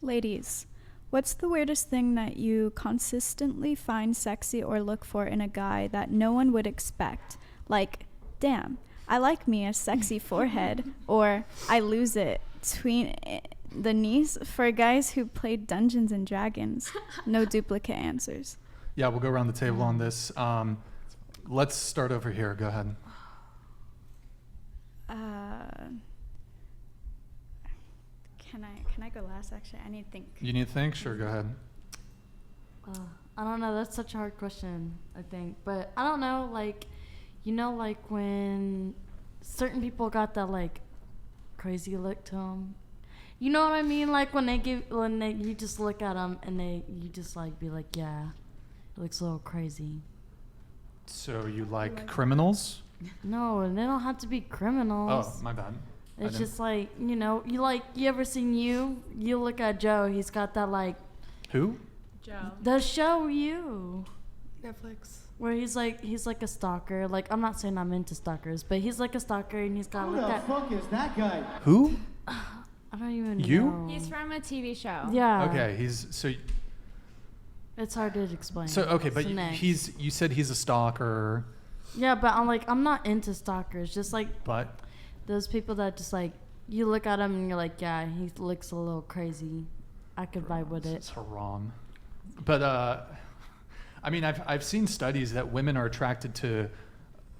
Ladies, what's the weirdest thing that you consistently find sexy or look for in a guy that no one would expect? Like, damn, I like me a sexy forehead, or I lose it between the knees for guys who played Dungeons and Dragons. No duplicate answers. Yeah, we'll go around the table on this. Let's start over here. Go ahead. Can I go last? Actually, I need to think. You need to think? Sure, go ahead. I don't know. That's such a hard question, I think. But I don't know, like, you know, like when certain people got that, like, crazy look to them. You know what I mean? Like when you just look at them and you just like be like, yeah, it looks a little crazy. So you like criminals? No, they don't have to be criminals. Oh, my bad. It's just like, you know, you ever seen You look at Joe, he's got that like. Who? Joe. The show You. Netflix. Where he's like a stalker. Like, I'm not saying I'm into stalkers, but he's like a stalker and he's got like that. Who the fuck is that guy? Who? I don't even You? know. He's from a TV show. Yeah. Okay, It's hard to explain. So okay, but So you said he's a stalker. Yeah, but I'm not into stalkers. Just like But those people that just like you look at him and you're like, yeah, he looks a little crazy. I could vibe with it. It's haram. But I mean, I've seen studies that women are attracted to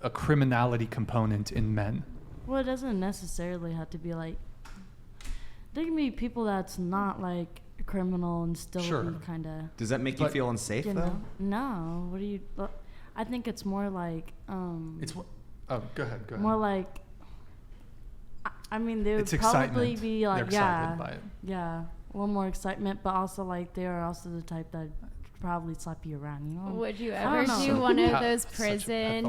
a criminality component in men. Well, it doesn't necessarily have to be like. There can be people that's not like a criminal and still be kind of. Does that make you feel unsafe though? No. What do you? I think it's more like. It's what? Oh, go ahead. More like. I mean, they would probably be like, They're excited by it. Yeah, a little more excitement, but also like they are also the type that probably slap you around. You know? Would you ever do one of those prison?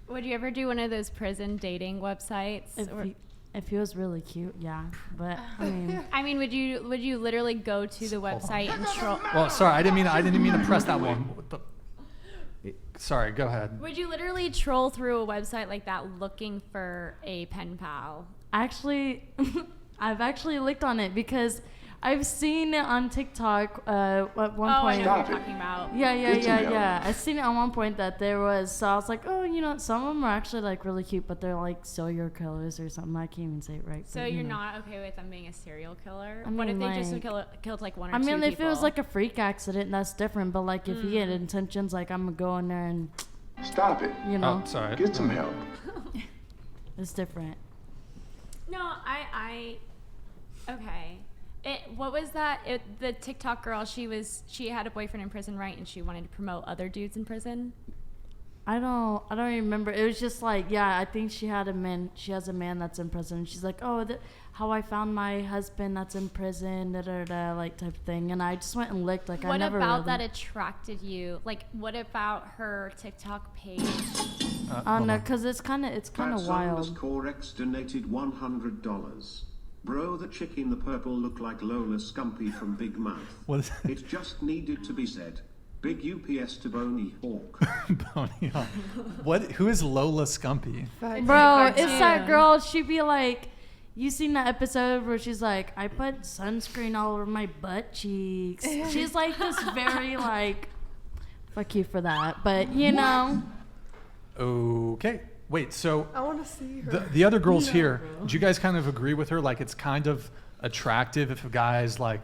Would you ever do one of those prison dating websites? If he was really cute, yeah. But I mean, would you literally go to the website and troll? Well, sorry, I didn't mean to press that one. Sorry, go ahead. Would you literally troll through a website like that looking for a pen pal? Actually, I've actually looked on it because I've seen it on TikTok at one point. I know what you're talking about. Yeah. I've seen it at one point that there was, so I was like, oh, you know, some of them are actually like really cute, but they're like serial killers or something. I can't even say it right. So but, you're not okay with them being a serial killer? I mean, what if they like, just killed like one or two people? I mean, if it was like a freak accident, that's different. But like if he had intentions, like I'm gonna go in there and stop it. You know, sorry. Get some help. It's different. No, okay. What was that? The TikTok girl, she had a boyfriend in prison, right? And she wanted to promote other dudes in prison. I don't remember. It was just like, yeah, I think she has a man that's in prison. And she's like, oh, how I found my husband that's in prison, like type of thing. And I just went and looked. Like, what about that attracted you? Like, what about her TikTok page? No, because it's kind of wild. Corex donated $100. Bro, the chick in the purple looked like Lola Scumpy from Big Mouth. What is that? It just needed to be said. Big UPS to Boney Hawk. Boney Hawk. What? Who is Lola Scumpy? Bro, it's that girl. She'd be like, you seen that episode where she's like, I put sunscreen all over my butt cheeks. She's like this very like, fuck you for that. But, you know. Okay. Wait, so I want to see her. The other girls here, do you guys kind of agree with her? Like, it's kind of attractive if a guy's like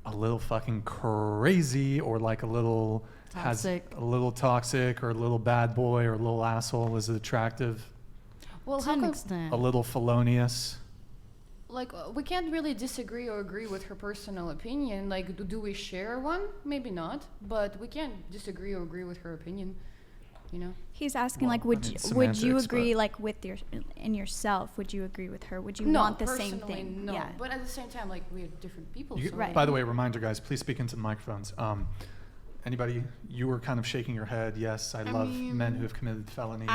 a little fucking crazy or like a little toxic or a little bad boy or a little asshole. Is it attractive? Well, to an extent. A little felonious. Like, we can't really disagree or agree with her personal opinion. Like, do we share one? Maybe not, but we can't disagree or agree with her opinion. You know, he's asking would you agree like with yourself? Would you agree with her? Would you want the same thing? No, but at the same time, like we're different people. Right. By the way, reminder, guys, please speak into the microphones. Anybody? You were kind of shaking your head. Yes, I love men who have committed felonies.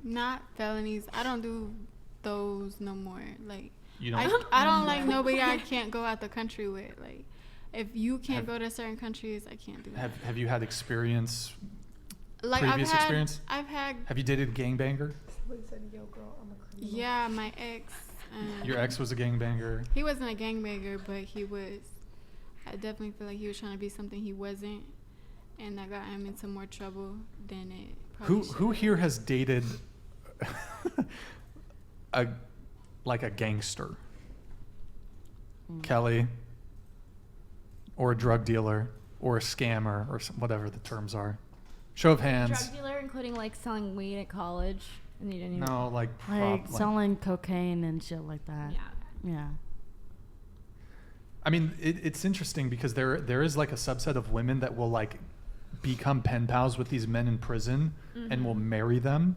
Not felonies. I don't do those no more. Like you don't. I don't like nobody I can't go out the country with. Like if you can't go to certain countries, I can't do that. Have you had experience? Like experience? I've had. Have you dated a gangbanger? Yeah, my ex. Your ex was a gangbanger. He wasn't a gangbanger, but he was. I definitely feel like he was trying to be something he wasn't, and that got him into more trouble than it. Who here has dated a gangster? Kelly, or a drug dealer, or a scammer, or whatever the terms are. Show of hands. Drug dealer, including like selling weed at college, and you didn't even. No, like selling cocaine and shit like that. Yeah. I mean, it's interesting because there is like a subset of women that will like become pen pals with these men in prison and will marry them,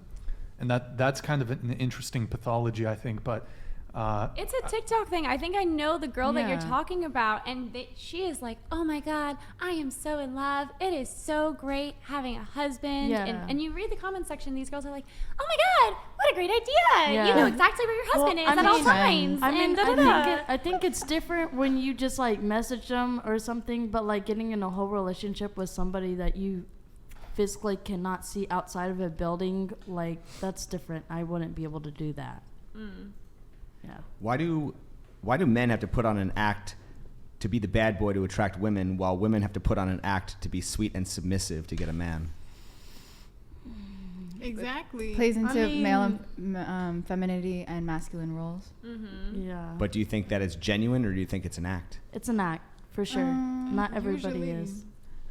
and that's kind of an interesting pathology, I think. But it's a TikTok thing. I think I know the girl that you're talking about, and she is like, "Oh my God, I am so in love. It is so great having a husband." Yeah. And you read the comment section, these girls are like, "Oh my God, what a great idea! Yeah. You know exactly where your husband is at all times." I think it's different when you just like message them or something, but like getting in a whole relationship with somebody that you physically cannot see outside of a building, like that's different. I wouldn't be able to do that. Yeah. Why do men have to put on an act to be the bad boy to attract women, while women have to put on an act to be sweet and submissive to get a man? Exactly. Plays into male femininity and masculine roles. Yeah. But do you think that it's genuine, or do you think it's an act? It's an act, for sure. Not everybody usually. is.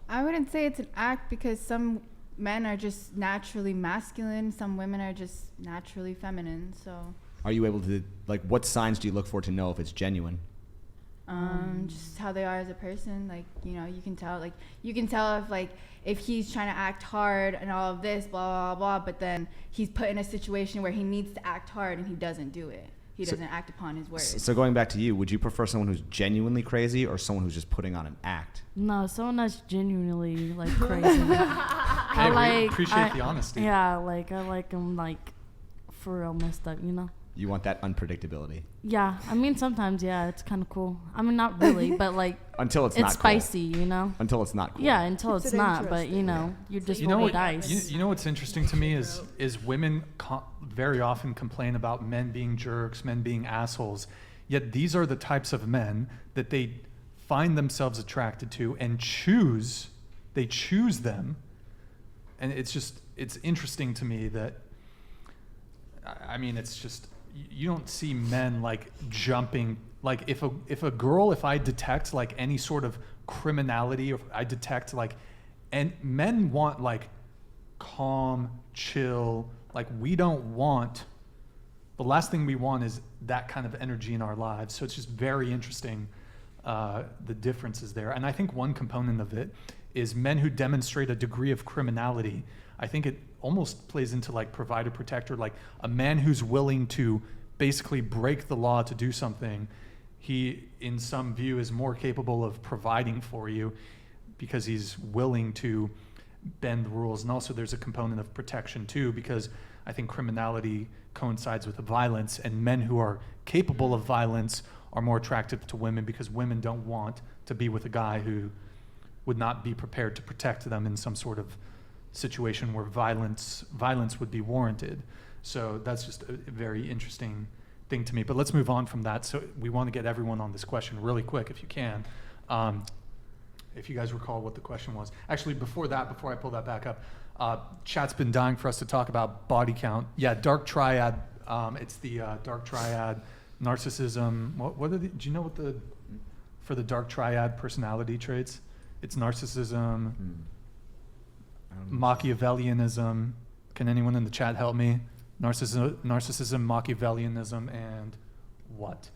I wouldn't say it's an act, because some men are just naturally masculine, some women are just naturally feminine, so... Are you able to, like, what signs do you look for to know if it's genuine? Just how they are as a person, like, you know, you can tell if he's trying to act hard and all of this, blah, blah, blah, but then he's put in a situation where he needs to act hard and he doesn't do it. He doesn't act upon his words. So going back to you, would you prefer someone who's genuinely crazy or someone who's just putting on an act? No, someone that's genuinely like crazy. We appreciate the honesty. Yeah, like I like them like for real messed up, you know? You want that unpredictability. Yeah, I mean sometimes, yeah, it's kind of cool. I mean not really, but like until it's not cool. spicy, you know. Until it's not cool. Yeah, until it's not. But you know, you're just rolling dice. You know what's interesting to me is women very often complain about men being jerks, men being assholes. Yet these are the types of men that they find themselves attracted to and choose. They choose them, and it's interesting to me that. I mean, it's just. You don't see men like jumping, like if I detect like any sort of criminality, or I detect like, and men want like calm, chill, like we don't want, the last thing we want is that kind of energy in our lives. So it's just very interesting, the differences there. And I think one component of it is men who demonstrate a degree of criminality. I think it almost plays into like provider protector, like a man who's willing to basically break the law to do something. He, in some view, is more capable of providing for you because he's willing to bend the rules. And also there's a component of protection too, because I think criminality coincides with the violence, and men who are capable of violence are more attractive to women because women don't want to be with a guy who would not be prepared to protect them in some sort of situation where violence would be warranted. So that's just a very interesting thing to me. But let's move on from that. So we want to get everyone on this question really quick, if you can. If you guys recall what the question was. Actually, before I pull that back up, chat's been dying for us to talk about body count. Yeah, dark triad. It's the dark triad, narcissism. What are the? Do you know what for the dark triad personality traits? It's narcissism, Machiavellianism. Can anyone in the chat help me? Narcissism, Machiavellianism, and what?